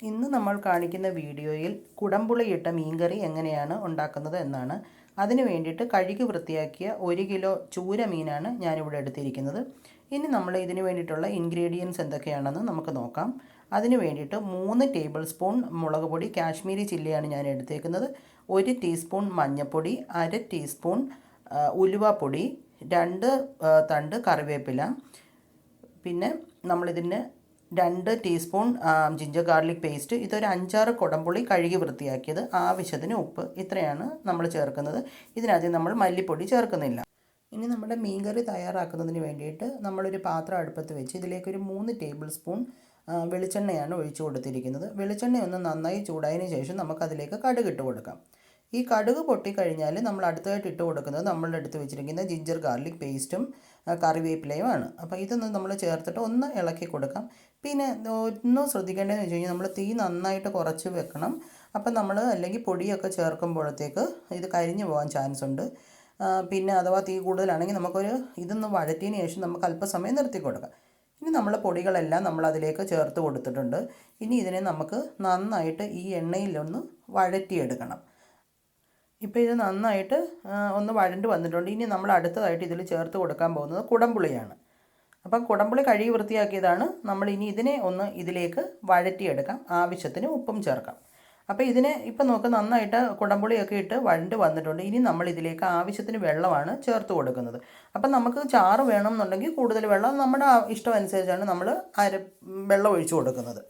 ഇന്ന് നമ്മൾ കാണിക്കുന്ന വീഡിയോയിൽ കുടംപുളിയിട്ട മീൻകറി എങ്ങനെയാണ് ഉണ്ടാക്കുന്നത് എന്നാണ്. അതിനു വേണ്ടിയിട്ട് കഴുകി വൃത്തിയാക്കിയ 1 കിലോ ചൂര മീനാണ് ഞാനിവിടെ എടുത്തിരിക്കുന്നത്. ഇനി നമ്മൾ ഇതിന് വേണ്ടിയിട്ടുള്ള ഇൻഗ്രീഡിയൻസ് എന്തൊക്കെയാണെന്ന് നമുക്ക് നോക്കാം. അതിന് വേണ്ടിയിട്ട് 3 ടേബിൾ സ്പൂൺ മുളക് പൊടി, കാശ്മീരി ചില്ലിയാണ് ഞാൻ എടുത്തേക്കുന്നത്. 1 ടീസ്പൂൺ മഞ്ഞൾപ്പൊടി, 1/2 ടീസ്പൂൺ ഉലുവാപ്പൊടി, 2 തണ്ട് കറിവേപ്പില, പിന്നെ നമ്മളിതിന് 2 ടീസ്പൂൺ ജിഞ്ചർ ഗാർലിക് പേസ്റ്റ്, ഇതൊരു 5-6 കുടംപുളി കഴുകി വൃത്തിയാക്കിയത്, ആവശ്യത്തിന് ഉപ്പ്, ഇത്രയാണ് നമ്മൾ ചേർക്കുന്നത്. ഇതിനകത്ത് നമ്മൾ മല്ലിപ്പൊടി ചേർക്കുന്നില്ല. ഇനി നമ്മുടെ മീൻകറി തയ്യാറാക്കുന്നതിന് വേണ്ടിയിട്ട് നമ്മളൊരു പാത്രം അടുപ്പത്ത് വെച്ച് ഇതിലേക്കൊരു 3 ടേബിൾ സ്പൂൺ വെളിച്ചെണ്ണയാണ് ഒഴിച്ചു കൊടുത്തിരിക്കുന്നത്. വെളിച്ചെണ്ണ ഒന്ന് നന്നായി ചൂടായതിന് ശേഷം നമുക്കതിലേക്ക് കടുക് ഇട്ട് കൊടുക്കാം. ഈ കടുക് പൊട്ടിക്കഴിഞ്ഞാൽ നമ്മൾ അടുത്തതായിട്ട് ഇട്ട് കൊടുക്കുന്നത് നമ്മളുടെ അടുത്ത് വെച്ചിരിക്കുന്ന ജിഞ്ചർ ഗാർലിക് പേസ്റ്റും കറിവേപ്പിലയുമാണ്. അപ്പോൾ ഇതൊന്ന് നമ്മൾ ചേർത്തിട്ട് ഒന്ന് ഇളക്കി കൊടുക്കാം. പിന്നെ ഒന്നും ശ്രദ്ധിക്കേണ്ടതെന്ന് വെച്ച് കഴിഞ്ഞാൽ നമ്മൾ തീ നന്നായിട്ട് കുറച്ച് വെക്കണം. അപ്പം നമ്മൾ അല്ലെങ്കിൽ പൊടിയൊക്കെ ചേർക്കുമ്പോഴത്തേക്ക് ഇത് കരിഞ്ഞു പോകാൻ ചാൻസ് ഉണ്ട്. പിന്നെ അഥവാ തീ കൂടുതലാണെങ്കിൽ ഇതൊന്ന് വഴറ്റിയതിന് ശേഷം നമുക്ക് അല്പസമയം നിർത്തി കൊടുക്കാം. ഇനി നമ്മൾ പൊടികളെല്ലാം നമ്മൾ അതിലേക്ക് ചേർത്ത് കൊടുത്തിട്ടുണ്ട്. ഇനി ഇതിനെ നമുക്ക് നന്നായിട്ട് ഈ എണ്ണയിലൊന്ന് വഴറ്റിയെടുക്കണം. ഇപ്പോൾ ഇത് നന്നായിട്ട് ഒന്ന് വഴണ്ട് വന്നിട്ടുണ്ട്. ഇനി നമ്മൾ അടുത്തതായിട്ട് ഇതിൽ ചേർത്ത് കൊടുക്കാൻ പോകുന്നത് കുടംപുളിയാണ്. അപ്പം കുടംപുളി കഴുകി വൃത്തിയാക്കിയതാണ്. നമ്മൾ ഇനി ഇതിനെ ഒന്ന് ഇതിലേക്ക് വഴറ്റിയെടുക്കാം. ആവശ്യത്തിന് ഉപ്പും ചേർക്കാം. അപ്പോൾ ഇതിനെ ഇപ്പം നോക്ക്, നന്നായിട്ട് കുടംപുളിയൊക്കെ ഇട്ട് വഴണ്ട് വന്നിട്ടുണ്ട്. ഇനി നമ്മൾ ഇതിലേക്ക് ആവശ്യത്തിന് വെള്ളമാണ് ചേർത്ത് കൊടുക്കുന്നത്. അപ്പം നമുക്ക് ചാറ് വേണം എന്നുണ്ടെങ്കിൽ കൂടുതൽ വെള്ളം നമ്മുടെ ഇഷ്ടം അനുസരിച്ചാണ് നമ്മൾ വെള്ളം ഒഴിച്ചു കൊടുക്കുന്നത്.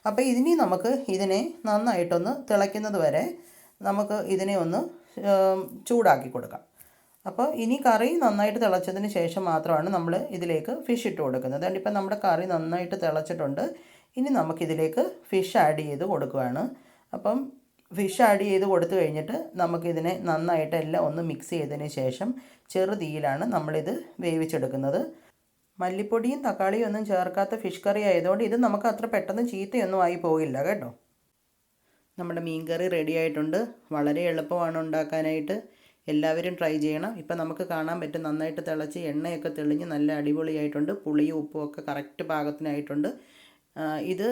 അപ്പോൾ ഇനി നമുക്ക് ഇതിനെ നന്നായിട്ടൊന്ന് തിളയ്ക്കുന്നത് വരെ നമുക്ക് ഇതിനെ ഒന്ന് ചൂടാക്കി കൊടുക്കാം. അപ്പോൾ ഇനി കറി നന്നായിട്ട് തിളച്ചതിന് ശേഷം മാത്രമാണ് നമ്മൾ ഇതിലേക്ക് ഫിഷ് ഇട്ട് കൊടുക്കുന്നത്. അതുകൊണ്ട് ഇപ്പം നമ്മുടെ കറി നന്നായിട്ട് തിളച്ചിട്ടുണ്ട്. ഇനി നമുക്കിതിലേക്ക് ഫിഷ് ആഡ് ചെയ്ത് കൊടുക്കുകയാണ്. അപ്പം ഫിഷ് ആഡ് ചെയ്ത് കൊടുത്തു കഴിഞ്ഞിട്ട് നമുക്കിതിനെ നന്നായിട്ട് എല്ലാം ഒന്ന് മിക്സ് ചെയ്തതിന് ശേഷം ചെറു തീയിലാണ് നമ്മളിത് വേവിച്ചെടുക്കുന്നത്. മല്ലിപ്പൊടിയും തക്കാളിയും ഒന്നും ചേർക്കാത്ത ഫിഷ് കറി ആയതുകൊണ്ട് ഇത് നമുക്ക് അത്ര പെട്ടെന്ന് ചീത്തയൊന്നും ആയി പോകില്ല കേട്ടോ. നമ്മുടെ മീൻ കറി റെഡി ആയിട്ടുണ്ട്. വളരെ എളുപ്പമാണ് ഉണ്ടാക്കാനായിട്ട്. എല്ലാവരും ട്രൈ ചെയ്യണം. ഇപ്പം നമുക്ക് കാണാൻ പറ്റും നന്നായിട്ട് തിളച്ച് എണ്ണയൊക്കെ തെളിഞ്ഞ് നല്ല അടിപൊളിയായിട്ടുണ്ട്. പുളിയും ഉപ്പും ഒക്കെ കറക്റ്റ് പാകത്തിനായിട്ടുണ്ട്. ഇത്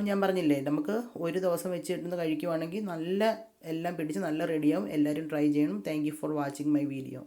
ഞാൻ പറഞ്ഞില്ലേ, നമുക്ക് ഒരു ദിവസം വെച്ചിരുന്ന് കഴിക്കുവാണെങ്കിൽ എല്ലാം പിടിച്ച് നല്ല റെഡിയാവും. എല്ലാവരും ട്രൈ ചെയ്യണം. Thank you for watching my video.